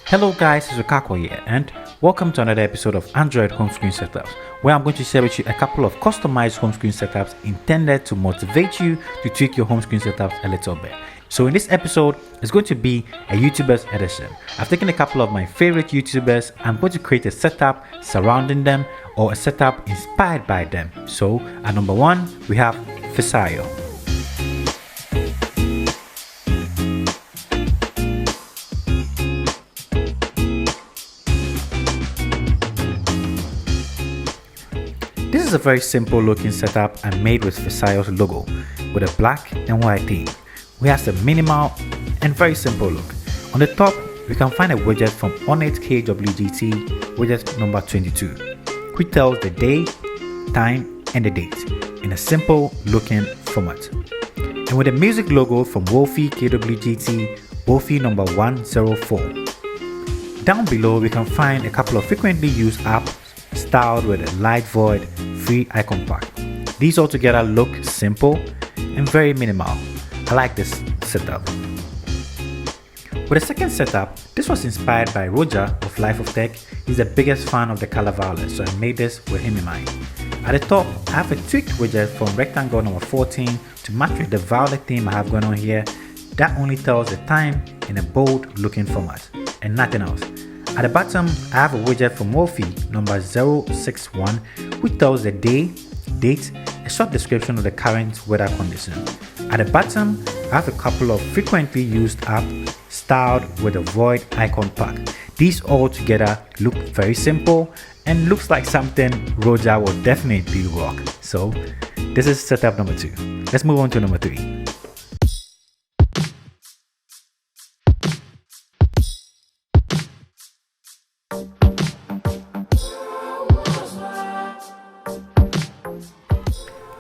Hello guys, it's Rickaquaog here and welcome to another episode of Android Home Screen Setups, where I'm going to share with you a couple of customized home screen setups intended to motivate you to tweak your home screen setups a little bit. So in this episode, it's going to be a YouTubers edition. I've taken a couple of my favorite YouTubers. I'm going to create a setup surrounding them or a setup inspired by them. So at number one, we have FISAYO. This is a very simple looking setup and made with FISAYO's logo with a black and white theme. We have a minimal and very simple look. On the top, we can find a widget from MKBHD widget number 22, which tells the day, time and the date in a simple looking format. And with a music logo from KWGT Wolfie number 104. Down below, we can find a couple of frequently used apps styled with a light void free icon pack. These all together look simple and very minimal. I like this setup. With the second setup, this was inspired by Roger of Life of Tech. He's the biggest fan of the color violet, so I made this with him in mind. At the top, I have a tweaked widget from rectangle number 14 to match with the violet theme I have going on here. That only tells the time in a bold looking format and nothing else. At the bottom, I have a widget from Wolfie number 061, which tells the day, date, a short description of the current weather condition. At the bottom, I have a couple of frequently used apps styled with a void icon pack. These all together look very simple and looks like something Roger will definitely rock. So this is setup number 2. Let's move on to number 3.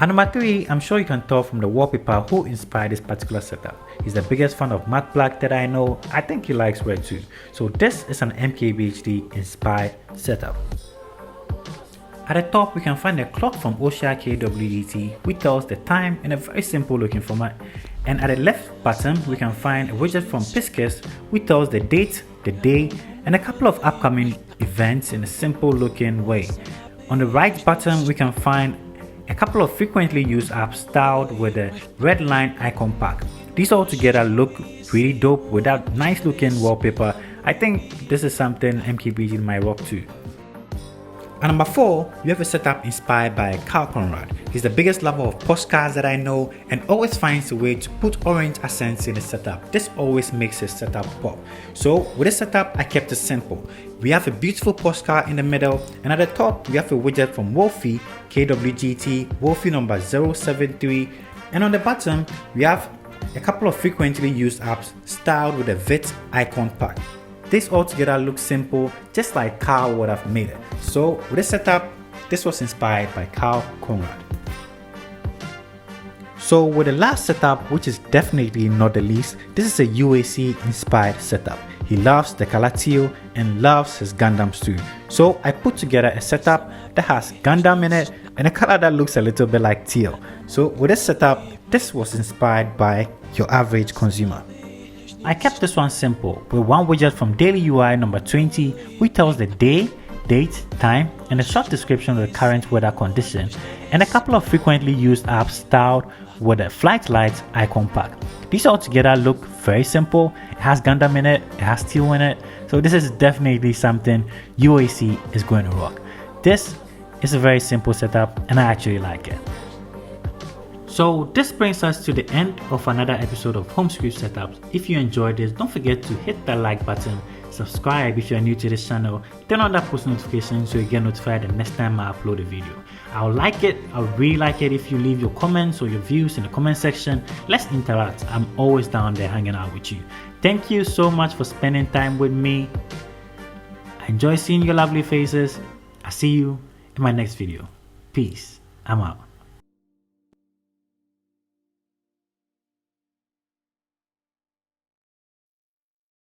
At number 3, I'm sure you can tell from the wallpaper who inspired this particular setup. He's the biggest fan of matte black that I know. I think he likes red too. So this is an MKBHD inspired setup. At the top, we can find a clock from KWGT which tells the time in a very simple looking format. And at the left bottom, we can find a widget from Pisces which tells the date, the day, and a couple of upcoming events in a simple looking way. On the right bottom, we can find a couple of frequently used apps styled with a red line icon pack. These all together look pretty dope with that nice looking wallpaper. I think this is something MKBHD might rock too. At number 4, we have a setup inspired by Conrad. He's the biggest lover of postcards that I know and always finds a way to put orange accents in his setup. This always makes his setup pop. So with this setup, I kept it simple. We have a beautiful postcard in the middle, and at the top, we have a widget from Wolfie KWGT Wolfie number 073, and on the bottom, we have a couple of frequently used apps styled with a VIT icon pack. This all together looks simple, just like Karl would have made it. So with this setup, this was inspired by Conrad. So with the last setup, which is definitely not the least, this is a UAC inspired setup. He loves the color teal and loves his Gundams too. So I put together a setup that has Gundam in it and a color that looks a little bit like teal. So with this setup, this was inspired by UrAvgConsumer. I kept this one simple with one widget from Daily UI number 20 which tells the day, date, time, and a short description of the current weather condition, and a couple of frequently used apps styled with a flight light icon pack. These all together look very simple. It has Gundam in it, it has teal in it, so this is definitely something UAC is going to rock. This is a very simple setup and I actually like it. So this brings us to the end of another episode of Home Screen Setups. If you enjoyed this, don't forget to hit that like button, subscribe if you're new to this channel, turn on that post notification so you get notified the next time I upload a video. I would really like it if you leave your comments or your views in the comment section. Let's interact. I'm always down there hanging out with you. Thank you so much for spending time with me. I enjoy seeing your lovely faces. I'll see you in my next video. Peace. I'm out.